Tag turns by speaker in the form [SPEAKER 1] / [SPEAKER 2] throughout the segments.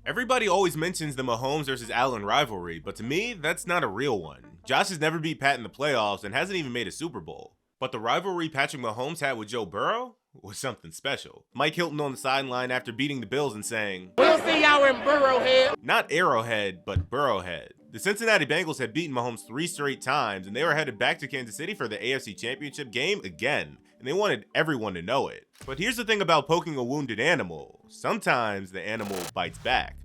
[SPEAKER 1] Everybody always mentions the Mahomes versus Allen rivalry, but to me, that's not a real one. Josh has never beat Pat in the playoffs and hasn't even made a Super Bowl. But the rivalry Patrick Mahomes had with Joe Burrow was something special. Mike Hilton on the sideline after beating the Bills and saying,
[SPEAKER 2] "We'll see y'all in Burrowhead."
[SPEAKER 1] Not Arrowhead, but BurrowHead. The Cincinnati Bengals had beaten Mahomes 3 straight times, and they were headed back to Kansas City for the AFC Championship game again, and they wanted everyone to know it. But here's the thing about poking a wounded animal. Sometimes the animal bites back.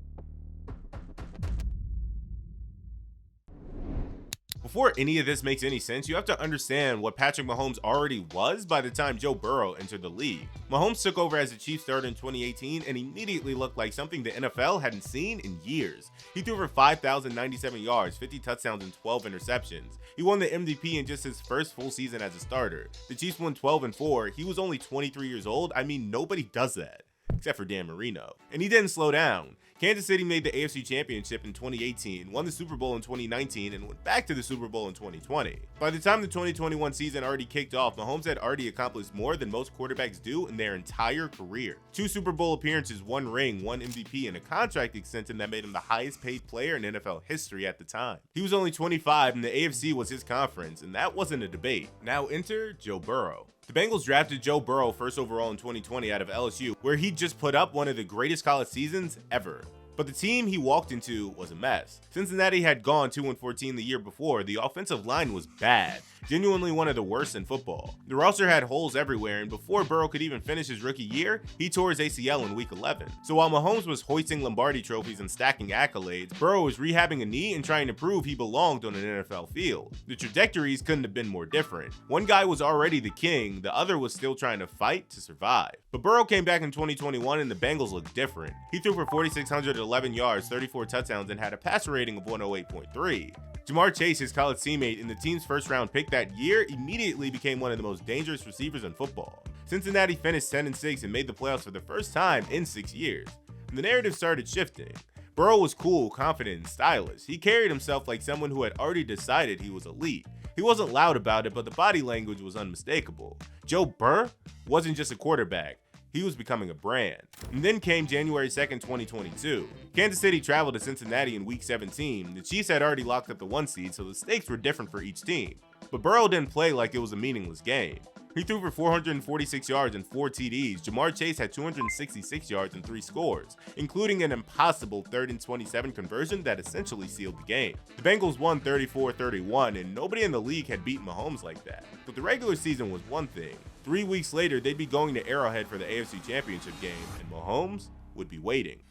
[SPEAKER 1] Before any of this makes any sense, you have to understand what Patrick Mahomes already was by the time Joe Burrow entered the league. Mahomes took over as the Chiefs starter in 2018 and immediately looked like something the NFL hadn't seen in years. He threw for 5,097 yards, 50 touchdowns, and 12 interceptions. He won the MVP in just his first full season as a starter. The Chiefs won 12-4. He was only 23 years old. I mean, nobody does that, except for Dan Marino. And he didn't slow down. Kansas City made the AFC Championship in 2018, won the Super Bowl in 2019, and went back to the Super Bowl in 2020. By the time the 2021 season already kicked off, Mahomes had already accomplished more than most quarterbacks do in their entire career. 2 Super Bowl appearances, 1 ring, 1 MVP, and a contract extension that made him the highest paid player in NFL history at the time. He was only 25 and the AFC was his conference, and that wasn't a debate. Now enter Joe Burrow. The Bengals drafted Joe Burrow first overall in 2020 out of LSU, where he just put up one of the greatest college seasons ever. But the team he walked into was a mess. Cincinnati had gone 2-14 the year before. The offensive line was bad, genuinely one of the worst in football. The roster had holes everywhere, and before Burrow could even finish his rookie year, he tore his ACL in week 11. So while Mahomes was hoisting Lombardi trophies and stacking accolades, Burrow was rehabbing a knee and trying to prove he belonged on an NFL field. The trajectories couldn't have been more different. One guy was already the king, the other was still trying to fight to survive. But Burrow came back in 2021 and the Bengals looked different. He threw for 4,611 yards, 34 touchdowns, and had a passer rating of 108.3. Jamar Chase, his college teammate and the team's first round pick that year, immediately became one of the most dangerous receivers in football. Cincinnati finished 10-6 and made the playoffs for the first time in 6 years. And the narrative started shifting. Burrow was cool, confident, and stylish. He carried himself like someone who had already decided he was elite. He wasn't loud about it, but the body language was unmistakable. Joe Burr wasn't just a quarterback. He was becoming a brand. And then came January 2nd, 2022. Kansas City traveled to Cincinnati in week 17. The Chiefs had already locked up the 1 seed, so the stakes were different for each team. But Burrow didn't play like it was a meaningless game. He threw for 446 yards and 4 TDs. Jamar Chase had 266 yards and 3 scores, including an impossible 3rd and 27 conversion that essentially sealed the game. The Bengals won 34-31, and nobody in the league had beaten Mahomes like that. But the regular season was one thing. 3 weeks later, they'd be going to Arrowhead for the AFC Championship game, and Mahomes would be waiting.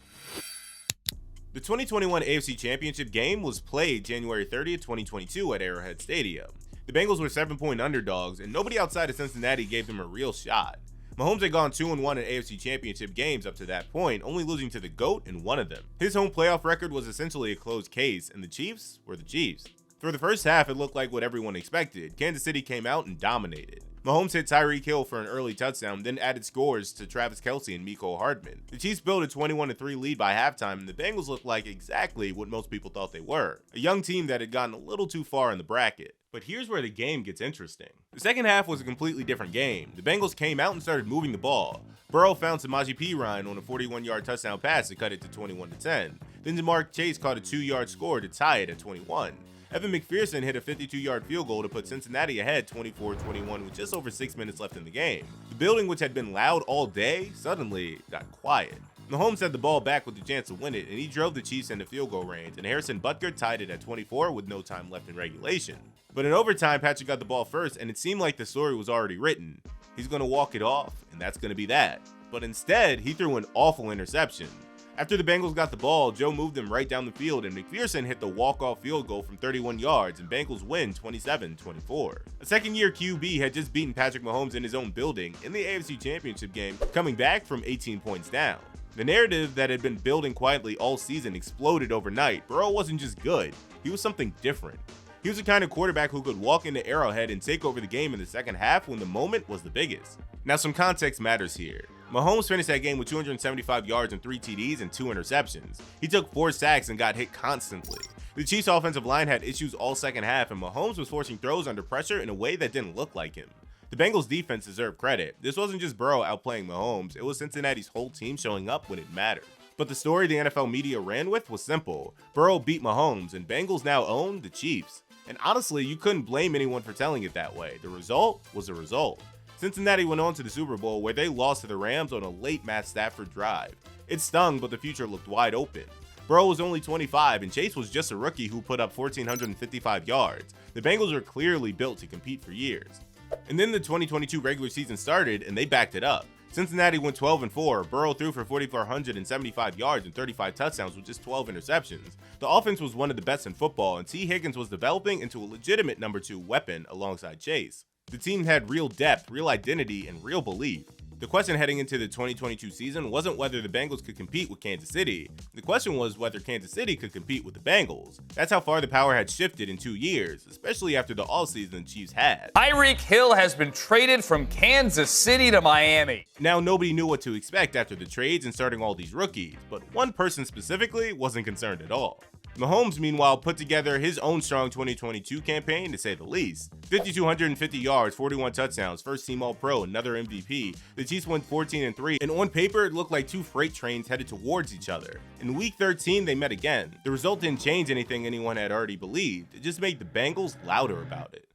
[SPEAKER 1] The 2021 AFC Championship game was played January 30th, 2022 at Arrowhead Stadium. The Bengals were 7-point underdogs, and nobody outside of Cincinnati gave them a real shot. Mahomes had gone 2-1 in AFC Championship games up to that point, only losing to the GOAT in one of them. His home playoff record was essentially a closed case, and the Chiefs were the Chiefs. For the first half, it looked like what everyone expected. Kansas City came out and dominated. Mahomes hit Tyreek Hill for an early touchdown, then added scores to Travis Kelce and Mecole Hardman. The Chiefs built a 21-3 lead by halftime, and the Bengals looked like exactly what most people thought they were. A young team that had gotten a little too far in the bracket. But here's where the game gets interesting. The second half was a completely different game. The Bengals came out and started moving the ball. Burrow found Samaje Perine on a 41-yard touchdown pass to cut it to 21-10. Then Jamar Chase caught a 2-yard score to tie it at 21. Evan McPherson hit a 52-yard field goal to put Cincinnati ahead 24-21 with just over 6 minutes left in the game. The building, which had been loud all day, suddenly got quiet. Mahomes had the ball back with the chance to win it, and he drove the Chiefs into field goal range, and Harrison Butker tied it at 24 with no time left in regulation. But in overtime, Patrick got the ball first, and it seemed like the story was already written. He's going to walk it off, and that's going to be that. But instead, he threw an awful interception. After the Bengals got the ball, Joe moved them right down the field, and McPherson hit the walk-off field goal from 31 yards, and Bengals win 27-24. A second-year QB had just beaten Patrick Mahomes in his own building in the AFC Championship game, coming back from 18 points down. The narrative that had been building quietly all season exploded overnight. Burrow wasn't just good, he was something different. He was the kind of quarterback who could walk into Arrowhead and take over the game in the second half when the moment was the biggest. Now, some context matters here. Mahomes finished that game with 275 yards and 3 TDs and 2 interceptions. He took 4 sacks and got hit constantly. The Chiefs' offensive line had issues all second half, and Mahomes was forcing throws under pressure in a way that didn't look like him. The Bengals' defense deserved credit. This wasn't just Burrow outplaying Mahomes, it was Cincinnati's whole team showing up when it mattered. But the story the NFL media ran with was simple. Burrow beat Mahomes, and Bengals now own the Chiefs. And honestly, you couldn't blame anyone for telling it that way. The result was the result. Cincinnati went on to the Super Bowl, where they lost to the Rams on a late Matt Stafford drive. It stung, but the future looked wide open. Burrow was only 25, and Chase was just a rookie who put up 1,455 yards. The Bengals were clearly built to compete for years. And then the 2022 regular season started, and they backed it up. Cincinnati went 12-4. Burrow threw for 4,475 yards and 35 touchdowns with just 12 interceptions. The offense was one of the best in football, and T. Higgins was developing into a legitimate number 2 weapon alongside Chase. The team had real depth, real identity, and real belief. The question heading into the 2022 season wasn't whether the Bengals could compete with Kansas City. The question was whether Kansas City could compete with the Bengals. That's how far the power had shifted in 2 years, especially after the offseason the Chiefs had.
[SPEAKER 3] Tyreek Hill has been traded from Kansas City to Miami.
[SPEAKER 1] Now, nobody knew what to expect after the trades and starting all these rookies, but one person specifically wasn't concerned at all. Mahomes, meanwhile, put together his own strong 2022 campaign, to say the least. 5,250 yards, 41 touchdowns, first team All-Pro, another MVP. The Chiefs went 14-3, and on paper, it looked like 2 freight trains headed towards each other. In Week 13, they met again. The result didn't change anything anyone had already believed. It just made the Bengals louder about it.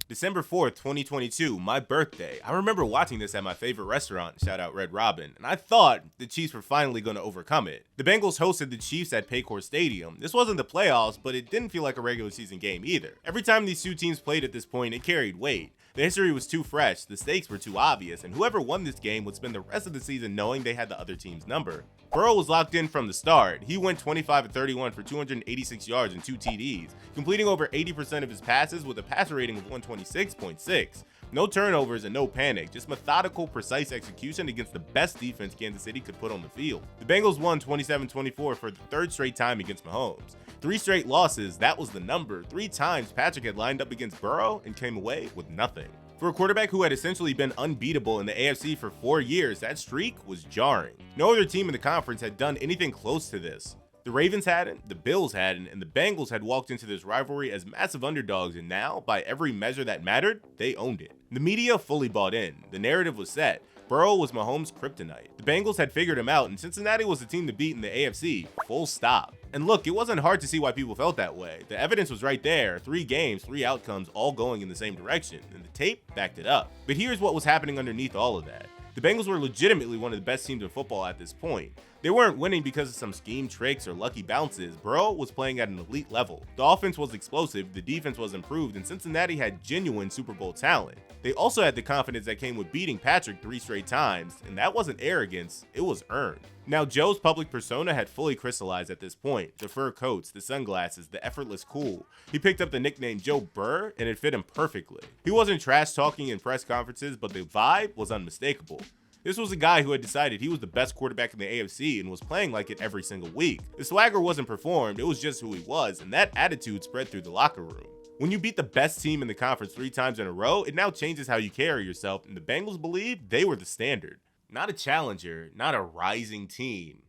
[SPEAKER 1] December 4th, 2022, my birthday. I remember watching this at my favorite restaurant, shout out Red Robin, and I thought the Chiefs were finally going to overcome it. The Bengals hosted the Chiefs at Paycor Stadium. This wasn't the playoffs, but it didn't feel like a regular season game either. Every time these two teams played at this point, it carried weight. The history was too fresh, the stakes were too obvious, and whoever won this game would spend the rest of the season knowing they had the other team's number. Burrow was locked in from the start. He went 25-31 for 286 yards and 2 TDs, completing over 80% of his passes with a passer rating of 126.6. No turnovers and no panic, just methodical, precise execution against the best defense Kansas City could put on the field. The Bengals won 27-24 for the 3rd straight time against Mahomes. 3 straight losses, that was the number. 3 times Patrick had lined up against Burrow and came away with nothing. For a quarterback who had essentially been unbeatable in the AFC for 4 years, that streak was jarring. No other team in the conference had done anything close to this. The Ravens hadn't, the Bills hadn't, and the Bengals had walked into this rivalry as massive underdogs, and now, by every measure that mattered, they owned it. The media fully bought in. The narrative was set. Burrow was Mahomes' kryptonite. The Bengals had figured him out, and Cincinnati was the team to beat in the AFC, full stop. And look, it wasn't hard to see why people felt that way. The evidence was right there. 3 games, 3 outcomes, all going in the same direction, and the tape backed it up. But here's what was happening underneath all of that. The Bengals were legitimately one of the best teams in football at this point. They weren't winning because of some scheme tricks or lucky bounces. Burrow was playing at an elite level. The offense was explosive, the defense was improved, and Cincinnati had genuine Super Bowl talent. They also had the confidence that came with beating Patrick 3 straight times, and that wasn't arrogance, it was earned. Now, Joe's public persona had fully crystallized at this point. The fur coats, the sunglasses, the effortless cool. He picked up the nickname Joe Burr, and it fit him perfectly. He wasn't trash talking in press conferences, but the vibe was unmistakable. This was a guy who had decided he was the best quarterback in the AFC and was playing like it every single week. The swagger wasn't performed, it was just who he was, and that attitude spread through the locker room. When you beat the best team in the conference 3 times in a row, it now changes how you carry yourself, and the Bengals believed they were the standard. Not a challenger, not a rising team,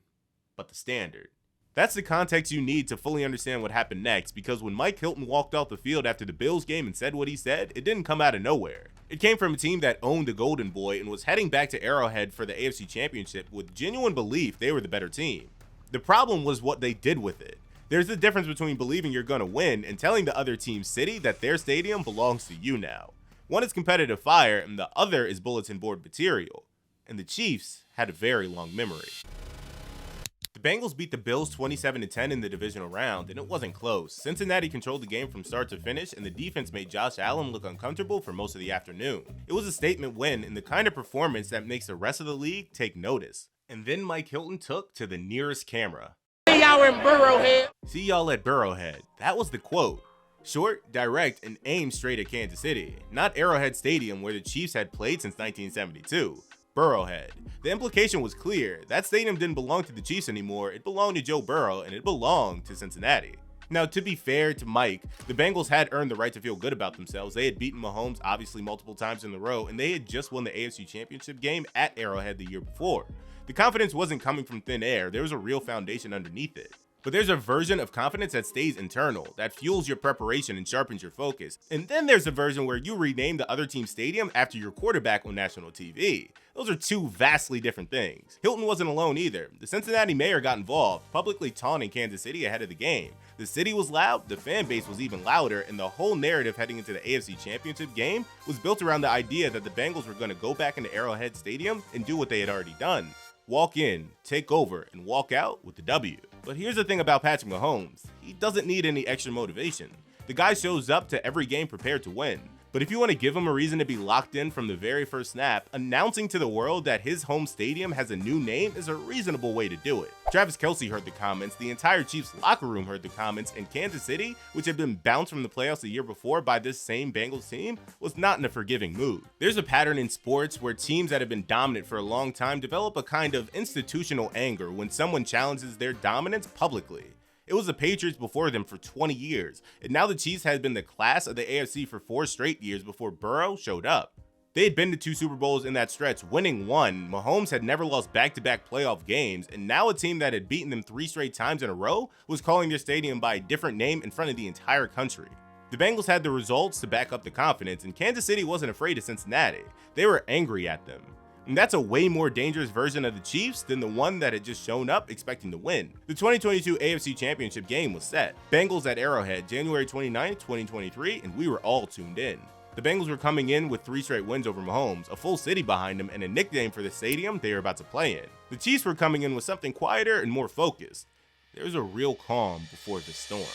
[SPEAKER 1] but the standard. That's the context you need to fully understand what happened next, because when Mike Hilton walked off the field after the Bills game and said what he said, it didn't come out of nowhere. It came from a team that owned the Golden Boy and was heading back to Arrowhead for the AFC Championship with genuine belief they were the better team. The problem was what they did with it. There's a difference between believing you're going to win and telling the other team's city that their stadium belongs to you now. One is competitive fire and the other is bulletin board material. And the Chiefs had a very long memory. The Bengals beat the Bills 27-10 in the divisional round, and it wasn't close. Cincinnati controlled the game from start to finish, and the defense made Josh Allen look uncomfortable for most of the afternoon. It was a statement win and the kind of performance that makes the rest of the league take notice. And then Mike Hilton took to the nearest camera.
[SPEAKER 2] See y'all in BurrowHead.
[SPEAKER 1] See y'all at BurrowHead. That was the quote. Short, direct, and aimed straight at Kansas City, not Arrowhead Stadium where the Chiefs had played since 1972. BurrowHead. The implication was clear. That stadium didn't belong to the Chiefs anymore, it belonged to Joe Burrow, and it belonged to Cincinnati. Now, to be fair to Mike, the Bengals had earned the right to feel good about themselves. They had beaten Mahomes obviously multiple times in a row, and they had just won the AFC Championship game at Arrowhead the year before. The confidence wasn't coming from thin air, there was a real foundation underneath it. But there's a version of confidence that stays internal, that fuels your preparation and sharpens your focus. And then there's a version where you rename the other team's stadium after your quarterback on national TV. Those are two vastly different things. Hilton wasn't alone either. The Cincinnati mayor got involved, publicly taunting Kansas City ahead of the game. The city was loud, the fan base was even louder, and the whole narrative heading into the AFC Championship game was built around the idea that the Bengals were going to go back into Arrowhead Stadium and do what they had already done. Walk in, take over, and walk out with the W. But here's the thing about Patrick Mahomes. He doesn't need any extra motivation. The guy shows up to every game prepared to win. But if you want to give him a reason to be locked in from the very first snap, announcing to the world that his home stadium has a new name is a reasonable way to do it. Travis Kelce heard the comments, the entire Chiefs locker room heard the comments, and Kansas City, which had been bounced from the playoffs the year before by this same Bengals team, was not in a forgiving mood. There's a pattern in sports where teams that have been dominant for a long time develop a kind of institutional anger when someone challenges their dominance publicly. It was the Patriots before them for 20 years, and now the Chiefs had been the class of the AFC for 4 straight years before Burrow showed up. They had been to 2 Super Bowls in that stretch, winning 1. Mahomes had never lost back-to-back playoff games, and now a team that had beaten them 3 straight times in a row was calling their stadium by a different name in front of the entire country. The Bengals had the results to back up the confidence, and Kansas City wasn't afraid of Cincinnati. They were angry at them. And that's a way more dangerous version of the Chiefs than the one that had just shown up expecting to win. The 2022 AFC Championship game was set. Bengals at Arrowhead, January 29, 2023, and we were all tuned in. The Bengals were coming in with 3 straight wins over Mahomes, a full city behind them, and a nickname for the stadium they were about to play in. The Chiefs were coming in with something quieter and more focused. There was a real calm before the storm.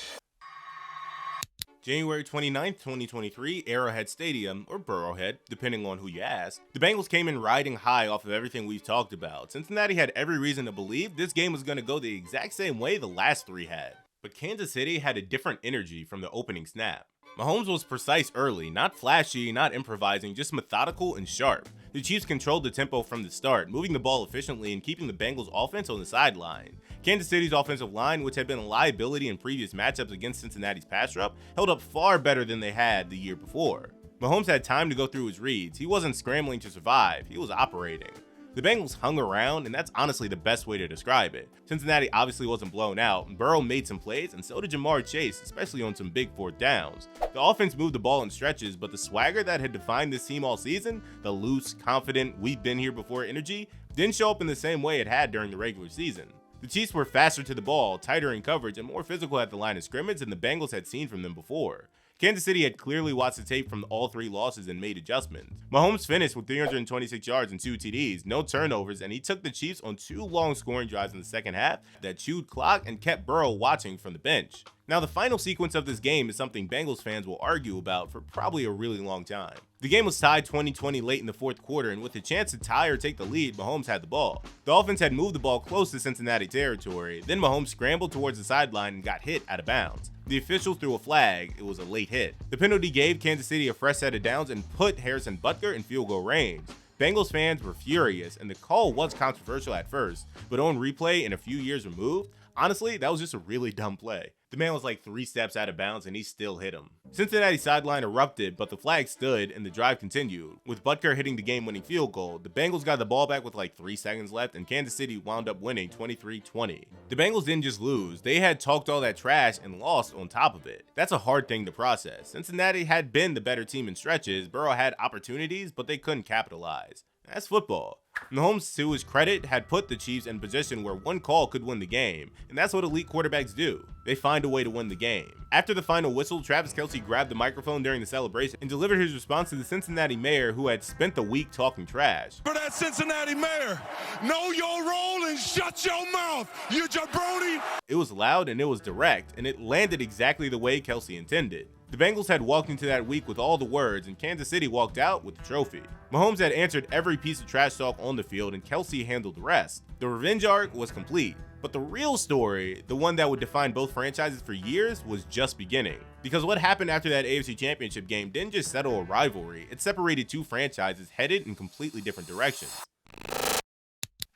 [SPEAKER 1] January 29th, 2023, Arrowhead Stadium, or BurrowHead, depending on who you ask. The Bengals came in riding high off of everything we've talked about. Cincinnati had every reason to believe this game was going to go the exact same way the last 3 had. But Kansas City had a different energy from the opening snap. Mahomes was precise early, not flashy, not improvising, just methodical and sharp. The Chiefs controlled the tempo from the start, moving the ball efficiently and keeping the Bengals' offense on the sideline. Kansas City's offensive line, which had been a liability in previous matchups against Cincinnati's pass rush, held up far better than they had the year before. Mahomes had time to go through his reads. He wasn't scrambling to survive, he was operating. The Bengals hung around, and that's honestly the best way to describe it. Cincinnati obviously wasn't blown out, and Burrow made some plays, and so did Jamar Chase, especially on some big 4th downs. The offense moved the ball in stretches, but the swagger that had defined this team all season, the loose, confident, we've been here before energy, didn't show up in the same way it had during the regular season. The Chiefs were faster to the ball, tighter in coverage, and more physical at the line of scrimmage than the Bengals had seen from them before. Kansas City had clearly watched the tape from all 3 losses and made adjustments. Mahomes finished with 326 yards and 2 TDs, no turnovers, and he took the Chiefs on 2 long scoring drives in the second half that chewed clock and kept Burrow watching from the bench. Now, the final sequence of this game is something Bengals fans will argue about for probably a really long time. The game was tied 20-20 late in the 4th quarter, and with a chance to tie or take the lead, Mahomes had the ball. The offense had moved the ball close to Cincinnati territory, then Mahomes scrambled towards the sideline and got hit out of bounds. The official threw a flag. It was a late hit. The penalty gave Kansas City a fresh set of downs and put Harrison Butker in field goal range. Bengals fans were furious, and the call was controversial at first, but on replay and a few years removed, honestly, that was just a really dumb play. The man was like 3 steps out of bounds and he still hit him. Cincinnati's sideline erupted, but the flag stood and the drive continued. With Butker hitting the game-winning field goal, the Bengals got the ball back with like 3 seconds left and Kansas City wound up winning 23-20. The Bengals didn't just lose, they had talked all that trash and lost on top of it. That's a hard thing to process. Cincinnati had been the better team in stretches, Burrow had opportunities, but they couldn't capitalize. That's football. Mahomes, to his credit, had put the Chiefs in a position where one call could win the game, and that's what elite quarterbacks do. They find a way to win the game. After the final whistle, Travis Kelce grabbed the microphone during the celebration and delivered his response to the Cincinnati mayor who had spent the week talking trash.
[SPEAKER 4] For that Cincinnati mayor, know your role and shut your mouth, you jabroni!
[SPEAKER 1] It was loud and it was direct, and it landed exactly the way Kelce intended. The Bengals had walked into that week with all the words, and Kansas City walked out with the trophy. Mahomes had answered every piece of trash talk on the field, and Kelce handled the rest. The revenge arc was complete. But the real story, the one that would define both franchises for years, was just beginning. Because what happened after that AFC Championship game didn't just settle a rivalry, it separated 2 franchises headed in completely different directions.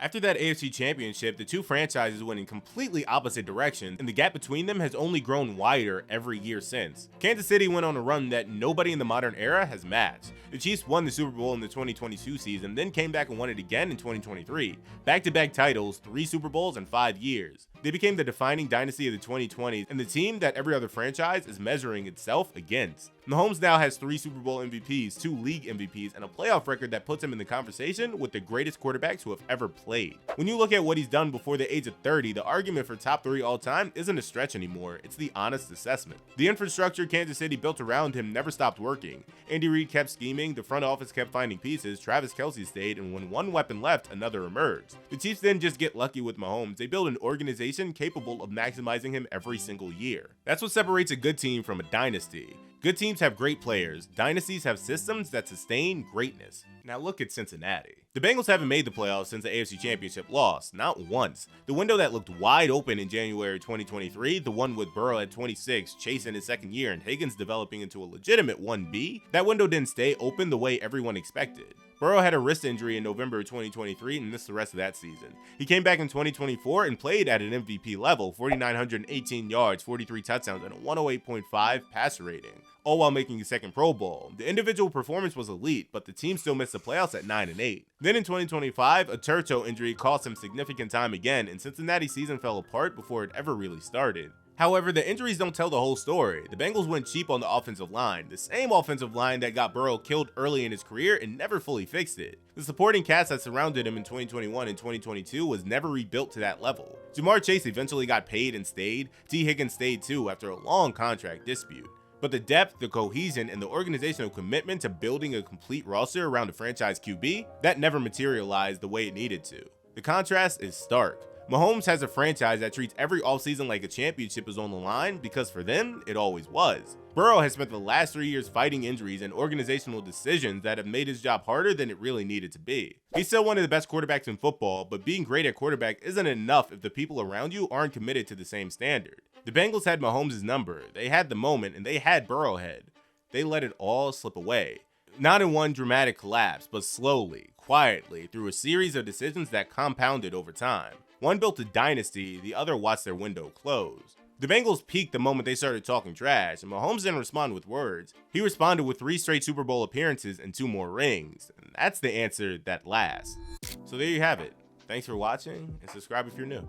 [SPEAKER 1] After that AFC Championship, the two franchises went in completely opposite directions, and the gap between them has only grown wider every year since. Kansas City went on a run that nobody in the modern era has matched. The Chiefs won the Super Bowl in the 2022 season, then came back and won it again in 2023. Back-to-back titles, 3 Super Bowls in 5 years. They became the defining dynasty of the 2020s and the team that every other franchise is measuring itself against. Mahomes now has 3 Super Bowl MVPs, 2 league MVPs, and a playoff record that puts him in the conversation with the greatest quarterbacks who have ever played. When you look at what he's done before the age of 30, the argument for top 3 all time isn't a stretch anymore, it's the honest assessment. The infrastructure Kansas City built around him never stopped working. Andy Reid kept scheming, the front office kept finding pieces, Travis Kelce stayed, and when one weapon left, another emerged. The Chiefs didn't just get lucky with Mahomes, they built an organization capable of maximizing him every single year. That's what separates a good team from a dynasty. Good teams have great players, dynasties have systems that sustain greatness. Now look at Cincinnati. The Bengals haven't made the playoffs since the AFC Championship loss, not once. The window that looked wide open in January 2023, the one with Burrow at 26, Chase in his second year, and Higgins developing into a legitimate 1B, that window didn't stay open the way everyone expected. Burrow had a wrist injury in November 2023 and missed the rest of that season. He came back in 2024 and played at an MVP level, 4,918 yards, 43 touchdowns, and a 108.5 passer rating, all while making his second Pro Bowl. The individual performance was elite, but the team still missed the playoffs at 9-8. Then in 2025, a turf toe injury cost him significant time again, and Cincinnati's season fell apart before it ever really started. However, the injuries don't tell the whole story. The Bengals went cheap on the offensive line, the same offensive line that got Burrow killed early in his career and never fully fixed it. The supporting cast that surrounded him in 2021 and 2022 was never rebuilt to that level. Jamar Chase eventually got paid and stayed. T. Higgins stayed too after a long contract dispute. But the depth, the cohesion, and the organizational commitment to building a complete roster around a franchise QB, that never materialized the way it needed to. The contrast is stark. Mahomes has a franchise that treats every offseason like a championship is on the line because for them, it always was. Burrow has spent the last 3 years fighting injuries and organizational decisions that have made his job harder than it really needed to be. He's still one of the best quarterbacks in football, but being great at quarterback isn't enough if the people around you aren't committed to the same standard. The Bengals had Mahomes' number, they had the moment, and they had BurrowHead. They let it all slip away. Not in one dramatic collapse, but slowly, quietly, through a series of decisions that compounded over time. One built a dynasty, the other watched their window close. The Bengals peaked the moment they started talking trash, and Mahomes didn't respond with words. He responded with 3 straight Super Bowl appearances and 2 more rings. And that's the answer that lasts. So there you have it. Thanks for watching, and subscribe if you're new.